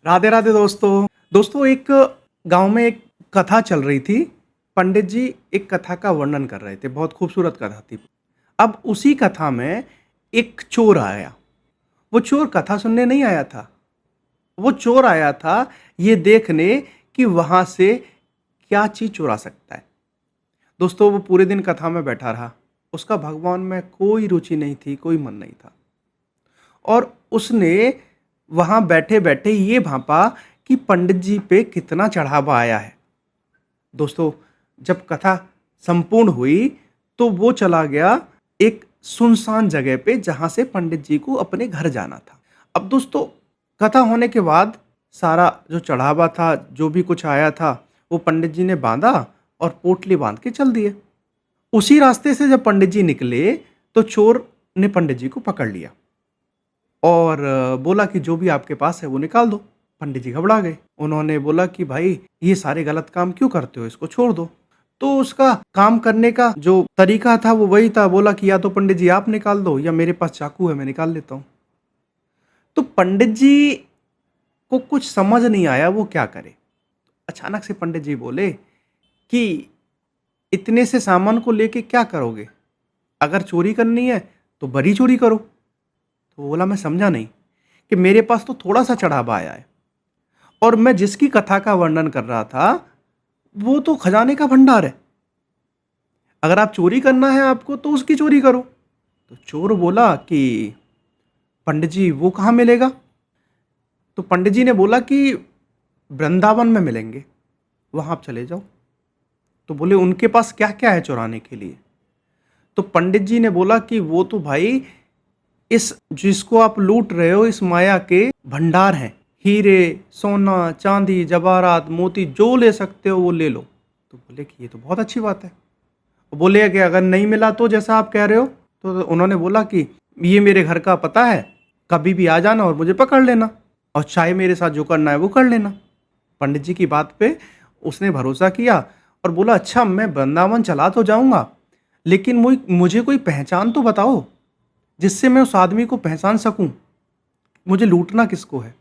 राधे राधे दोस्तों। दोस्तों, एक गांव में एक कथा चल रही थी। पंडित जी एक कथा का वर्णन कर रहे थे। बहुत खूबसूरत कथा थी। अब उसी कथा में एक चोर आया। वो चोर कथा सुनने नहीं आया था। वो चोर आया था ये देखने कि वहां से क्या चीज चुरा सकता है। दोस्तों, वो पूरे दिन कथा में बैठा रहा। उसका भगवान में कोई रुचि नहीं थी, कोई मन नहीं था। और उसने वहां बैठे बैठे ये भांपा कि पंडित जी पे कितना चढ़ावा आया है। दोस्तों, जब कथा संपूर्ण हुई तो वो चला गया एक सुनसान जगह पे जहां से पंडित जी को अपने घर जाना था। अब दोस्तों, कथा होने के बाद सारा जो चढ़ावा था, जो भी कुछ आया था, वो पंडित जी ने बांधा और पोटली बांध के चल दिए। उसी रास्ते से जब पंडित जी निकले तो चोर ने पंडित जी को पकड़ लिया और बोला कि जो भी आपके पास है वो निकाल दो। पंडित जी घबरा गए। उन्होंने बोला कि भाई, ये सारे गलत काम क्यों करते हो, इसको छोड़ दो। तो उसका काम करने का जो तरीका था वो वही था। बोला कि या तो पंडित जी आप निकाल दो या मेरे पास चाकू है, मैं निकाल लेता हूं। तो पंडित जी को कुछ समझ नहीं आया वो क्या करे। अचानक से पंडित जी बोले कि इतने से सामान को लेके क्या करोगे? अगर चोरी करनी है तो बड़ी चोरी करो। तो बोला, मैं समझा नहीं। कि मेरे पास तो थोड़ा सा चढ़ावा आया है और मैं जिसकी कथा का वर्णन कर रहा था वो तो खजाने का भंडार है। अगर आप चोरी करना है आपको तो उसकी चोरी करो। तो चोर बोला कि पंडित जी वो कहाँ मिलेगा? तो पंडित जी ने बोला कि वृंदावन में मिलेंगे, वहां आप चले जाओ। तो बोले, उनके पास क्या क्या है चुराने के लिए? तो पंडित जी ने बोला कि वो तो भाई इस जिसको आप लूट रहे हो इस माया के भंडार हैं। हीरे, सोना, चांदी, जवाहरात, मोती जो ले सकते हो वो ले लो। तो बोले कि ये तो बहुत अच्छी बात है। वो बोले कि अगर नहीं मिला तो जैसा आप कह रहे हो। तो उन्होंने बोला कि ये मेरे घर का पता है, कभी भी आ जाना और मुझे पकड़ लेना और चाहे मेरे साथ जो करना है वो कर लेना। पंडित जी की बात पे उसने भरोसा किया और बोला, अच्छा मैं वृंदावन चला तो जाऊंगा, लेकिन मुझे कोई पहचान तो बताओ जिससे मैं उस आदमी को पहचान सकूं। मुझे लूटना किसको है?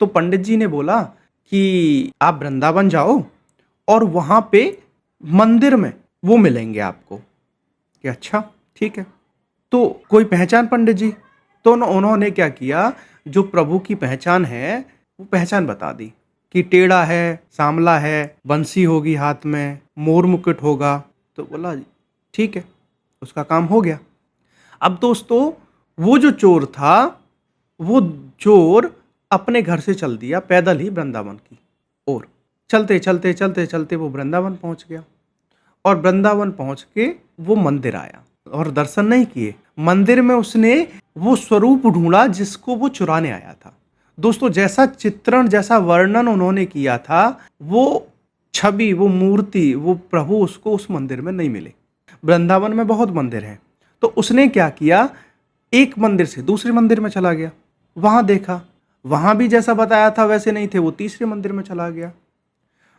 तो पंडित जी ने बोला कि आप वृंदावन जाओ और वहां पे मंदिर में वो मिलेंगे आपको। कि अच्छा ठीक है। तो कोई पहचान पंडित जी? तो उन्होंने क्या किया, जो प्रभु की पहचान है वो पहचान बता दी कि टेढ़ा है, सांवला है, बंसी होगी हाथ में, मोर मुकुट होगा। तो बोला ठीक है, उसका काम हो गया। अब दोस्तों, वो जो चोर था वो चोर अपने घर से चल दिया पैदल ही वृंदावन की ओर। चलते चलते चलते चलते वो वृंदावन पहुंच गया और वृंदावन पहुंच के वो मंदिर आया और दर्शन नहीं किए। मंदिर में उसने वो स्वरूप ढूंढा जिसको वो चुराने आया था। दोस्तों, जैसा चित्रण, जैसा वर्णन उन्होंने किया था, वो छवि, वो मूर्ति, वो प्रभु उसको उस मंदिर में नहीं मिले। वृंदावन में बहुत मंदिर हैं। तो उसने क्या किया, एक मंदिर से दूसरे मंदिर में चला गया। वहां देखा, वहां भी जैसा बताया था वैसे नहीं थे। वो तीसरे मंदिर में चला गया।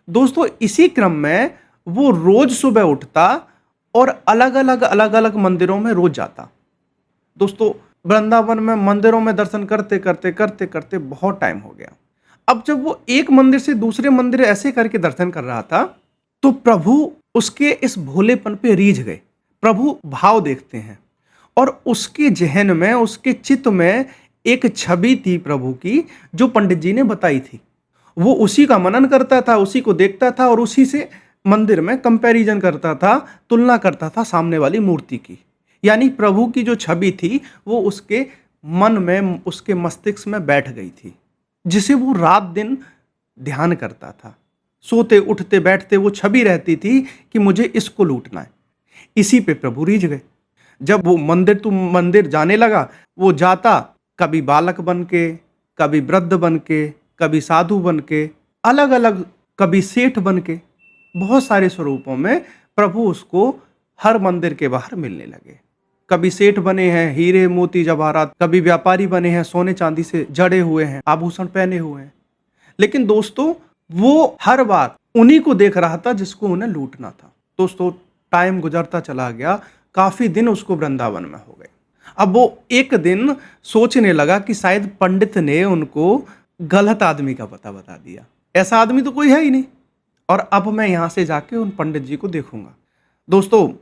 दोस्तों, इसी क्रम में वो रोज सुबह उठता और अलग अलग मंदिरों में रोज जाता। दोस्तों, वृंदावन में मंदिरों में दर्शन करते करते करते करते बहुत टाइम हो गया। अब जब वो एक मंदिर से दूसरे मंदिर ऐसे करके दर्शन कर रहा था तो प्रभु उसके इस भोलेपन पे रीझ गए। प्रभु भाव देखते हैं और उसके जहन में, उसके चित्त में एक छवि थी प्रभु की जो पंडित जी ने बताई थी। वो उसी का मनन करता था, उसी को देखता था और उसी से मंदिर में कंपैरिजन करता था, तुलना करता था सामने वाली मूर्ति की। यानी प्रभु की जो छवि थी वो उसके मन में, उसके मस्तिष्क में बैठ गई थी, जिसे वो रात दिन ध्यान करता था। सोते उठते बैठते वो छवि रहती थी कि मुझे इसको लूटना है। इसी पे प्रभु रीझ गए। जब वो मंदिर जाने लगा, वो जाता कभी बालक बन के, कभी वृद्ध बन के, कभी साधु बन के, अलग अलग, कभी सेठ बन के, बहुत सारे स्वरूपों में प्रभु उसको हर मंदिर के बाहर मिलने लगे। कभी सेठ बने हैं, हीरे मोती जवाहरात, कभी व्यापारी बने हैं, सोने चांदी से जड़े हुए हैं, आभूषण पहने हुए हैं। लेकिन दोस्तों, वो हर बार उन्हीं को देख रहा था जिसको उन्हें लूटना था। दोस्तों, टाइम गुजरता चला गया। काफी दिन उसको वृंदावन में हो गए। अब वो एक दिन सोचने लगा कि शायद पंडित ने उनको गलत आदमी का पता बता दिया। ऐसा आदमी तो कोई है ही नहीं। और अब मैं यहाँ से जाके उन पंडित जी को देखूंगा। दोस्तों,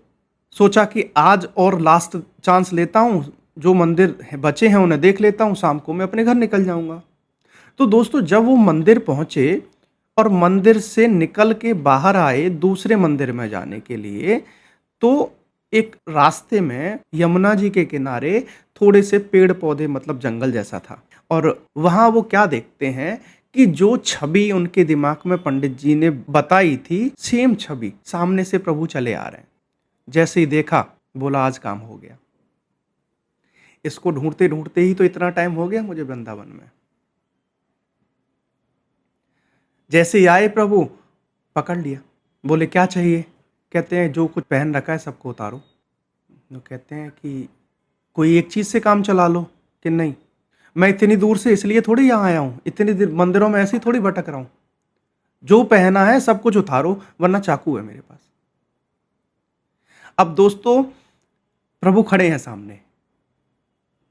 सोचा कि आज और लास्ट चांस लेता हूँ, जो मंदिर बचे हैं उन्हें देख लेता हूँ, शाम को मैं अपने घर निकल जाऊंगा। तो दोस्तों, जब वो मंदिर पहुंचे और मंदिर से निकल के बाहर आए दूसरे मंदिर में जाने के लिए, तो एक रास्ते में यमुना जी के किनारे थोड़े से पेड़ पौधे, मतलब जंगल जैसा था। और वहाँ वो क्या देखते हैं कि जो छवि उनके दिमाग में पंडित जी ने बताई थी, सेम छवि सामने से प्रभु चले आ रहे हैं। जैसे ही देखा, बोला आज काम हो गया। इसको ढूंढते ढूंढते ही तो इतना टाइम हो गया मुझे वृंदावन में। जैसे ही आए प्रभु, पकड़ लिया। बोले क्या चाहिए? कहते हैं जो कुछ पहन रखा है सबको उतारो। तो कहते हैं कि कोई एक चीज़ से काम चला लो। कि नहीं, मैं इतनी दूर से इसलिए थोड़ी यहाँ आया हूँ, इतनी मंदिरों में ऐसे ही थोड़ी भटक रहा हूँ। जो पहना है सब कुछ उतारो, वरना चाकू है मेरे पास। अब दोस्तों, प्रभु खड़े हैं सामने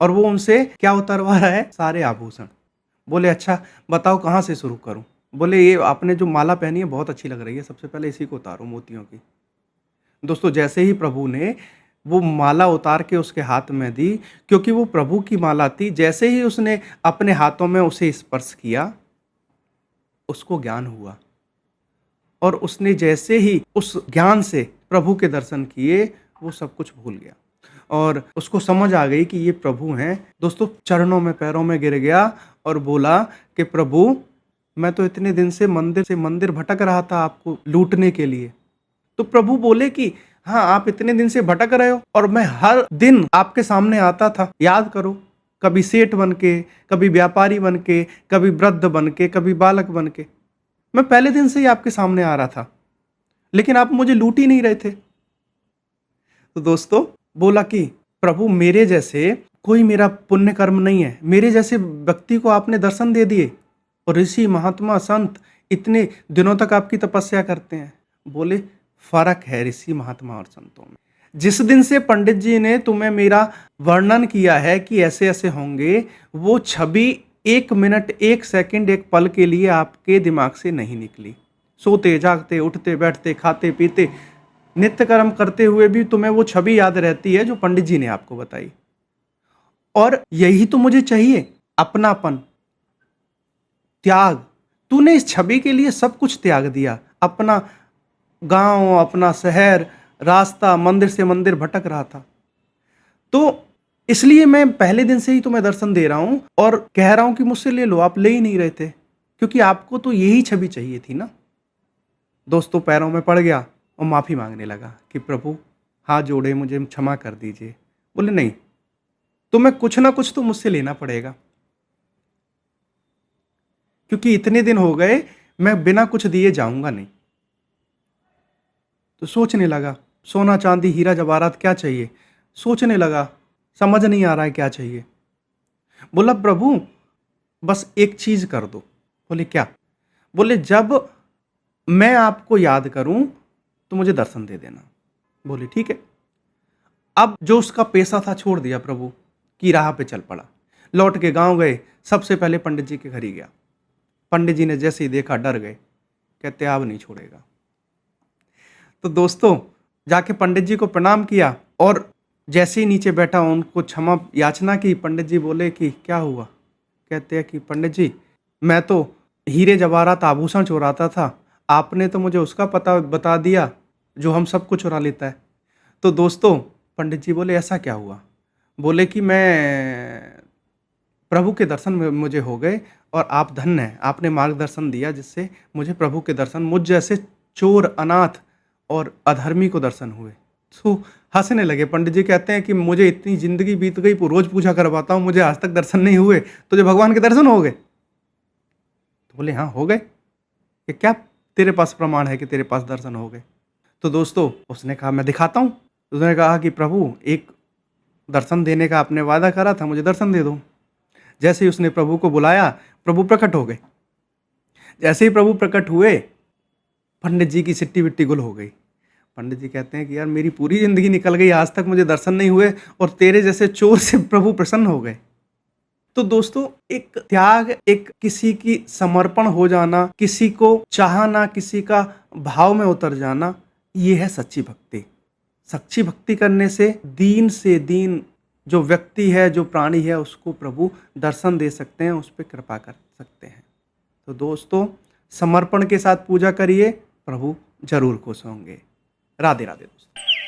और वो उनसे क्या उतरवा रहा है? सारे आभूषण। बोले अच्छा बताओ कहाँ से शुरू करूँ? बोले ये आपने जो माला पहनी है बहुत अच्छी लग रही है, सबसे पहले इसी को उतारो, मोतियों की। दोस्तों, जैसे ही प्रभु ने वो माला उतार के उसके हाथ में दी, क्योंकि वो प्रभु की माला थी, जैसे ही उसने अपने हाथों में उसे स्पर्श किया, उसको ज्ञान हुआ। और उसने जैसे ही उस ज्ञान से प्रभु के दर्शन किए, वो सब कुछ भूल गया और उसको समझ आ गई कि ये प्रभु हैं। दोस्तों, चरणों में पैरों में गिर गया और बोला कि प्रभु, मैं तो इतने दिन से मंदिर भटक रहा था आपको लूटने के लिए। तो प्रभु बोले कि हाँ, आप इतने दिन से भटक रहे हो और मैं हर दिन आपके सामने आता था, याद करो। कभी सेठ बन के, कभी व्यापारी बन के, कभी वृद्ध बन के, कभी बालक बन के, मैं पहले दिन से ही आपके सामने आ रहा था, लेकिन आप मुझे लूट ही नहीं रहे थे। तो दोस्तों, बोला कि प्रभु, मेरे जैसे कोई मेरा पुण्य कर्म नहीं है, मेरे जैसे व्यक्ति को आपने दर्शन दे दिए और ऋषि महात्मा संत इतने दिनों तक आपकी तपस्या करते हैं। बोले फर्क है ऋषि महात्मा और संतों में। जिस दिन से पंडित जी ने तुम्हें मेरा वर्णन किया है कि ऐसे ऐसे होंगे, वो छवि 1 मिनट, 1 सेकंड, एक पल के लिए आपके दिमाग से नहीं निकली। सोते जागते, उठते बैठते, खाते पीते, नित्य कर्म करते हुए भी तुम्हें वो छवि याद रहती है जो पंडित जी ने आपको बताई। और यही तो मुझे चाहिए, अपनापन, त्याग। तूने इस छवि के लिए सब कुछ त्याग दिया, अपना गांव, अपना शहर, रास्ता, मंदिर से मंदिर भटक रहा था। तो इसलिए मैं पहले दिन से ही तुम्हें दर्शन दे रहा हूं और कह रहा हूं कि मुझसे ले लो। आप ले ही नहीं रहे थे, क्योंकि आपको तो यही छवि चाहिए थी ना। दोस्तों, पैरों में पड़ गया और माफी मांगने लगा कि प्रभु, हाथ जोड़े, मुझे क्षमा कर दीजिए। बोले नहीं, तुम्हें कुछ ना कुछ तो मुझसे लेना पड़ेगा, क्योंकि इतने दिन हो गए, मैं बिना कुछ दिए जाऊंगा नहीं। तो सोचने लगा, सोना चांदी हीरा जवाहरात क्या चाहिए? सोचने लगा, समझ नहीं आ रहा है क्या चाहिए। बोला प्रभु, बस एक चीज कर दो। बोले क्या? बोले जब मैं आपको याद करूं तो मुझे दर्शन दे देना। बोले ठीक है। अब जो उसका पेशा था छोड़ दिया, प्रभु की राह पे चल पड़ा। लौट के गांव गए, सबसे पहले पंडित जी के घर ही गया। पंडित जी ने जैसे ही देखा डर गए, कहते अब नहीं छोड़ेगा। तो दोस्तों, जाके पंडित जी को प्रणाम किया और जैसे ही नीचे बैठा उनको क्षमा याचना की। पंडित जी बोले कि क्या हुआ? कहते हैं कि पंडित जी, मैं तो हीरे जवाहरात आभूषण चुराता था, आपने तो मुझे उसका पता बता दिया जो हम सबको चुरा लेता है। तो दोस्तों, पंडित जी बोले ऐसा क्या हुआ? बोले कि मैं प्रभु के दर्शन में मुझे हो गए और आप धन्य हैं, आपने मार्गदर्शन दिया जिससे मुझे प्रभु के दर्शन, मुझ जैसे चोर, अनाथ और अधर्मी को दर्शन हुए। तो हंसने लगे। पंडित जी कहते हैं कि मुझे इतनी जिंदगी बीत गई, रोज पूजा करवाता हूँ, मुझे आज तक दर्शन नहीं हुए, तुझे भगवान के दर्शन हो गए? तो बोले हाँ हो गए। कि क्या तेरे पास प्रमाण है कि तेरे पास दर्शन हो गए? तो दोस्तों, उसने कहा मैं दिखाता हूँ। उसने कहा कि प्रभु, एक दर्शन देने का आपने वादा करा था, मुझे दर्शन दे दो। जैसे ही उसने प्रभु को बुलाया, प्रभु प्रकट हो गए। जैसे ही प्रभु प्रकट हुए, पंडित जी की सिट्टी बिट्टी गुल हो गई। पंडित जी कहते हैं कि यार मेरी पूरी जिंदगी निकल गई, आज तक मुझे दर्शन नहीं हुए और तेरे जैसे चोर से प्रभु प्रसन्न हो गए। तो दोस्तों एक त्याग, एक किसी की समर्पण हो जाना, किसी को चाहना, किसी का भाव में उतर जाना, ये है सच्ची भक्ति। सच्ची भक्ति करने से दीन जो व्यक्ति है, जो प्राणी है, उसको प्रभु दर्शन दे सकते हैं, उस पे कृपा कर सकते हैं। तो दोस्तों समर्पण के साथ पूजा करिए, प्रभु ज़रूर खुश होंगे। राधे राधे दोस्तों।